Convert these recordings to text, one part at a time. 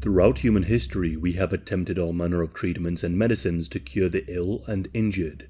Throughout human history, we have attempted all manner of treatments and medicines to cure the ill and injured.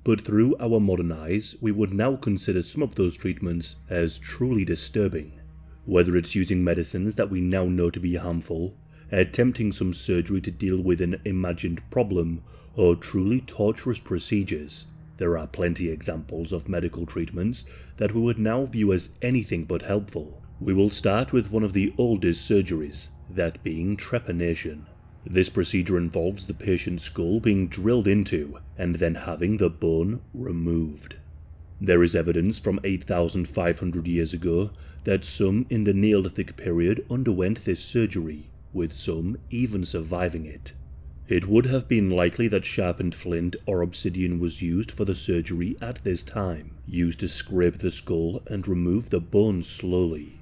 But through our modern eyes, we would now consider some of those treatments as truly disturbing. Whether it's using medicines that we now know to be harmful, attempting some surgery to deal with an imagined problem, or truly torturous procedures, there are plenty examples of medical treatments that we would now view as anything but helpful. We will start with one of the oldest surgeries, that being trepanation. This procedure involves the patient's skull being drilled into and then having the bone removed. There is evidence from 8,500 years ago that some in the Neolithic period underwent this surgery, with some even surviving it. It would have been likely that sharpened flint or obsidian was used for the surgery at this time, used to scrape the skull and remove the bone slowly.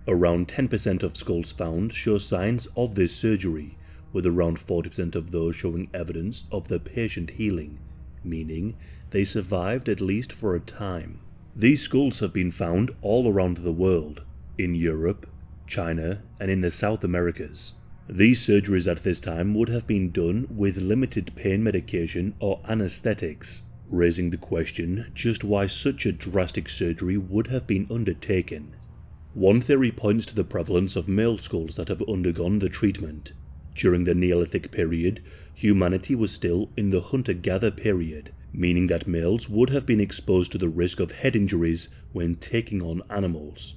Around 10% of skulls found show signs of this surgery, with around 40% of those showing evidence of the patient healing, meaning they survived at least for a time. These skulls have been found all around the world, in Europe, China, and in the South Americas. These surgeries at this time would have been done with limited pain medication or anesthetics, raising the question just why such a drastic surgery would have been undertaken. One theory points to the prevalence of male skulls that have undergone the treatment. During the Neolithic period, humanity was still in the hunter-gatherer period, meaning that males would have been exposed to the risk of head injuries when taking on animals.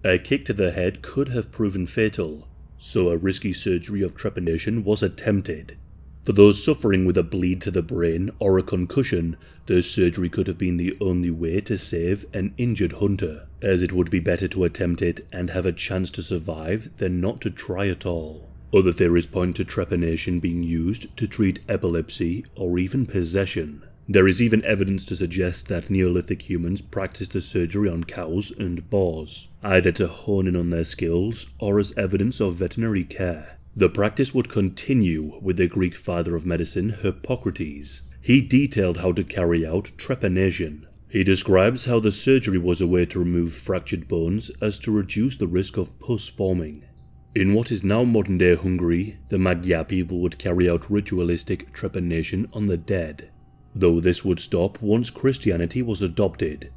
A kick to the head could have proven fatal, so a risky surgery of trepanation was attempted. For those suffering with a bleed to the brain or a concussion, the surgery could have been the only way to save an injured hunter, as it would be better to attempt it and have a chance to survive than not to try at all. Other theories point to trepanation being used to treat epilepsy or even possession. There is even evidence to suggest that Neolithic humans practiced the surgery on cows and boars, either to hone in on their skills or as evidence of veterinary care. The practice would continue with the Greek father of medicine, Hippocrates. He detailed how to carry out trepanation. He describes how the surgery was a way to remove fractured bones as to reduce the risk of pus forming. In what is now modern-day Hungary, the Magyar people would carry out ritualistic trepanation on the dead, though this would stop once Christianity was adopted.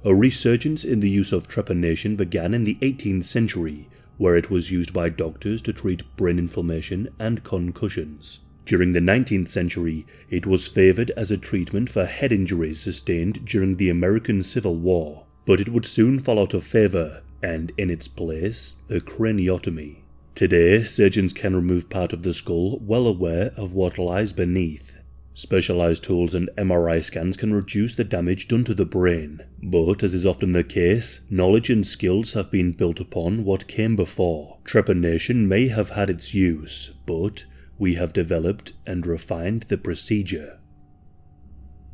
A resurgence in the use of trepanation began in the 18th century, where it was used by doctors to treat brain inflammation and concussions. During the 19th century, it was favored as a treatment for head injuries sustained during the American Civil War, but it would soon fall out of favor, and in its place, a craniotomy. Today, surgeons can remove part of the skull well aware of what lies beneath. Specialized tools and MRI scans can reduce the damage done to the brain, but as is often the case, knowledge and skills have been built upon what came before. Trepanation may have had its use, but we have developed and refined the procedure.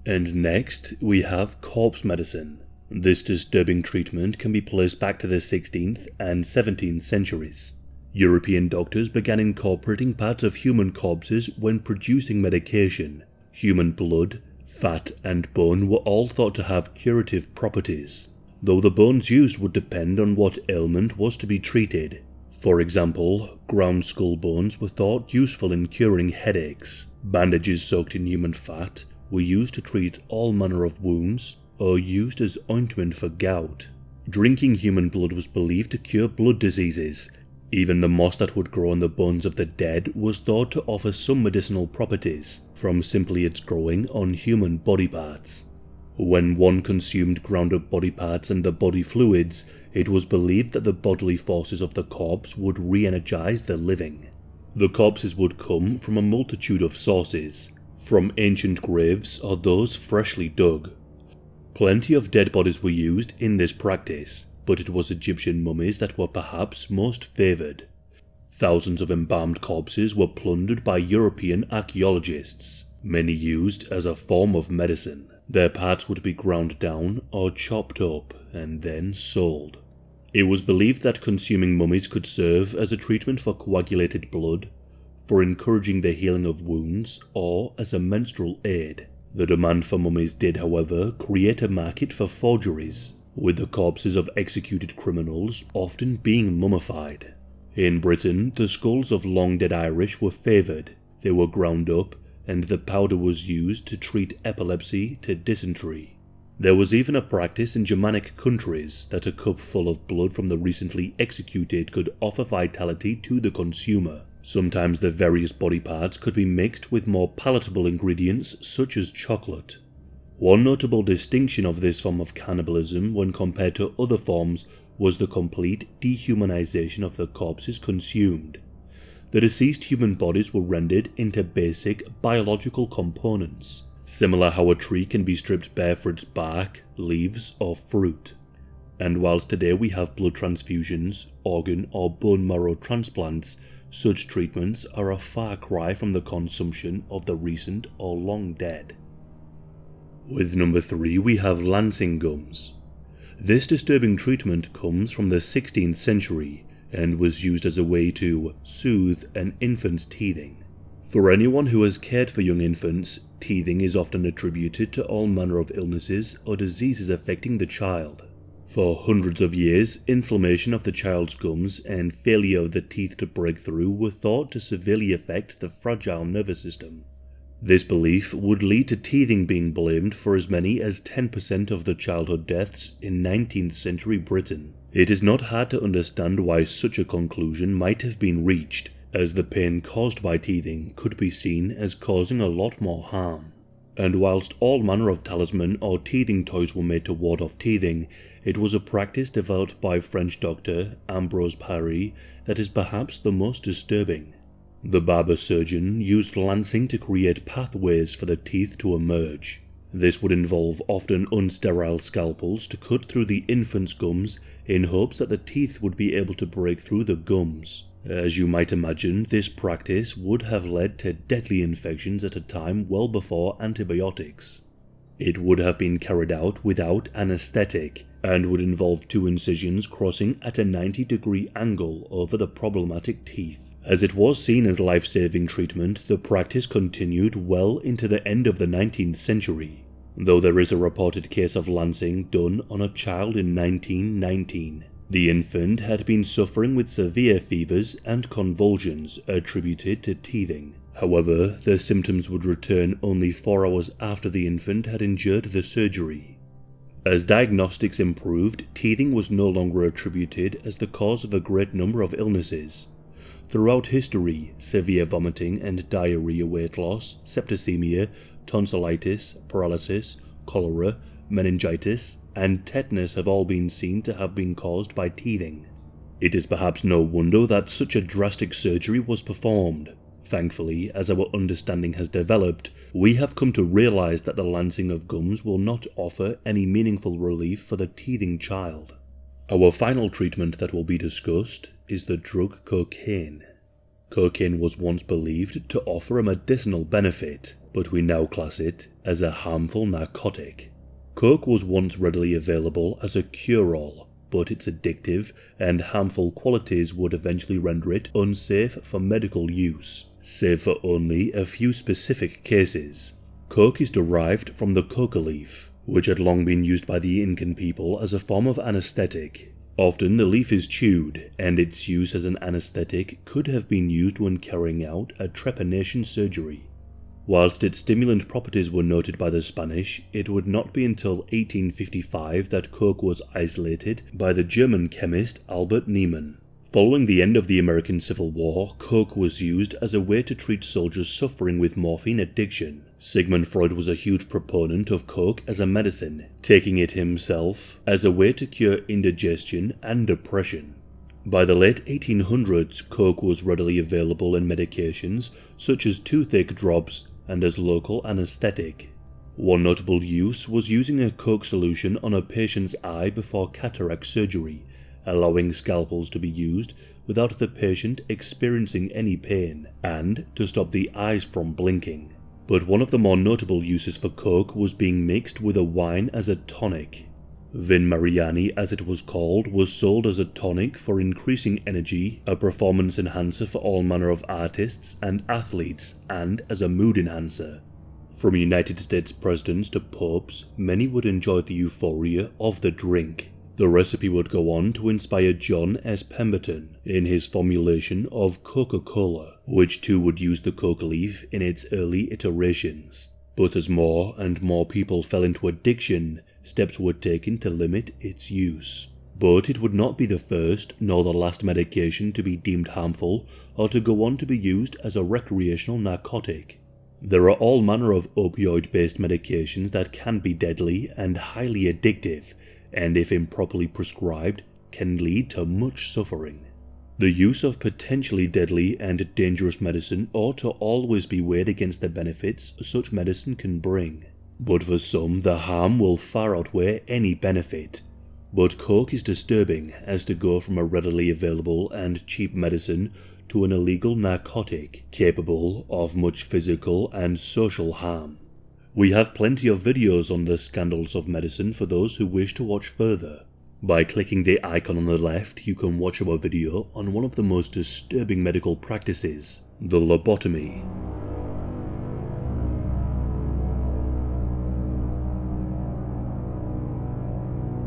And next, we have corpse medicine. This disturbing treatment can be placed back to the 16th and 17th centuries. European doctors began incorporating parts of human corpses when producing medication. Human blood, fat, and bone were all thought to have curative properties, though the bones used would depend on what ailment was to be treated. For example, ground skull bones were thought useful in curing headaches. Bandages soaked in human fat were used to treat all manner of wounds, or used as ointment for gout. Drinking human blood was believed to cure blood diseases. Even the moss that would grow on the bones of the dead was thought to offer some medicinal properties, from simply its growing on human body parts. When one consumed ground up body parts and the body fluids, it was believed that the bodily forces of the corpse would re-energize the living. The corpses would come from a multitude of sources, from ancient graves or those freshly dug. Plenty of dead bodies were used in this practice, but it was Egyptian mummies that were perhaps most favoured. Thousands of embalmed corpses were plundered by European archaeologists, many used as a form of medicine. Their parts would be ground down or chopped up and then sold. It was believed that consuming mummies could serve as a treatment for coagulated blood, for encouraging the healing of wounds, or as a menstrual aid. The demand for mummies did, however, create a market for forgeries, with the corpses of executed criminals often being mummified. In Britain, the skulls of long-dead Irish were favoured. They were ground up, and the powder was used to treat epilepsy to dysentery. There was even a practice in Germanic countries that a cup full of blood from the recently executed could offer vitality to the consumer. Sometimes the various body parts could be mixed with more palatable ingredients such as chocolate. One notable distinction of this form of cannibalism when compared to other forms was the complete dehumanization of the corpses consumed. The deceased human bodies were rendered into basic biological components, similar how a tree can be stripped bare for its bark, leaves, or fruit. And whilst today we have blood transfusions, organ or bone marrow transplants, such treatments are a far cry from the consumption of the recent or long dead. With number 3 we have lancing gums. This disturbing treatment comes from the 16th century and was used as a way to soothe an infant's teething. For anyone who has cared for young infants, teething is often attributed to all manner of illnesses or diseases affecting the child. For hundreds of years, inflammation of the child's gums and failure of the teeth to break through were thought to severely affect the fragile nervous system. This belief would lead to teething being blamed for as many as 10% of the childhood deaths in 19th century Britain. It is not hard to understand why such a conclusion might have been reached, as the pain caused by teething could be seen as causing a lot more harm. And whilst all manner of talisman or teething toys were made to ward off teething, it was a practice developed by French doctor Ambroise Paré that is perhaps the most disturbing. The barber surgeon used lancing to create pathways for the teeth to emerge. This would involve often unsterile scalpels to cut through the infant's gums in hopes that the teeth would be able to break through the gums. As you might imagine, this practice would have led to deadly infections at a time well before antibiotics. It would have been carried out without anesthetic and would involve 2 incisions crossing at a 90-degree angle over the problematic teeth. As it was seen as life-saving treatment, the practice continued well into the end of the 19th century, though there is a reported case of lancing done on a child in 1919. The infant had been suffering with severe fevers and convulsions attributed to teething. However, the symptoms would return only 4 hours after the infant had endured the surgery. As diagnostics improved, teething was no longer attributed as the cause of a great number of illnesses. Throughout history, severe vomiting and diarrhea, weight loss, septicemia, tonsillitis, paralysis, cholera, meningitis, and tetanus have all been seen to have been caused by teething. It is perhaps no wonder that such a drastic surgery was performed. Thankfully, as our understanding has developed, we have come to realize that the lancing of gums will not offer any meaningful relief for the teething child. Our final treatment that will be discussed is the drug cocaine. Cocaine was once believed to offer a medicinal benefit, but we now class it as a harmful narcotic. Coke was once readily available as a cure-all, but its addictive and harmful qualities would eventually render it unsafe for medical use, save for only a few specific cases. Coke is derived from the coca leaf, which had long been used by the Incan people as a form of anesthetic. Often the leaf is chewed, and its use as an anesthetic could have been used when carrying out a trepanation surgery. Whilst its stimulant properties were noted by the Spanish, it would not be until 1855 that coke was isolated by the German chemist Albert Niemann. Following the end of the American Civil War, coke was used as a way to treat soldiers suffering with morphine addiction. Sigmund Freud was a huge proponent of coke as a medicine, taking it himself as a way to cure indigestion and depression. By the late 1800s, coke was readily available in medications such as toothache drops and as local anesthetic. One notable use was using a coke solution on a patient's eye before cataract surgery, allowing scalpels to be used without the patient experiencing any pain, and to stop the eyes from blinking. But one of the more notable uses for coke was being mixed with a wine as a tonic. Vin Mariani, as it was called, was sold as a tonic for increasing energy, a performance enhancer for all manner of artists and athletes, and as a mood enhancer. From United States presidents to popes, many would enjoy the euphoria of the drink. The recipe would go on to inspire John S. Pemberton in his formulation of Coca-Cola, which too would use the coca leaf in its early iterations. But as more and more people fell into addiction, steps were taken to limit its use. But it would not be the first nor the last medication to be deemed harmful or to go on to be used as a recreational narcotic. There are all manner of opioid-based medications that can be deadly and highly addictive, and if improperly prescribed, can lead to much suffering. The use of potentially deadly and dangerous medicine ought to always be weighed against the benefits such medicine can bring. But for some, the harm will far outweigh any benefit. But coke is disturbing as to go from a readily available and cheap medicine to an illegal narcotic capable of much physical and social harm. We have plenty of videos on the scandals of medicine for those who wish to watch further. By clicking the icon on the left, you can watch our video on one of the most disturbing medical practices, the lobotomy.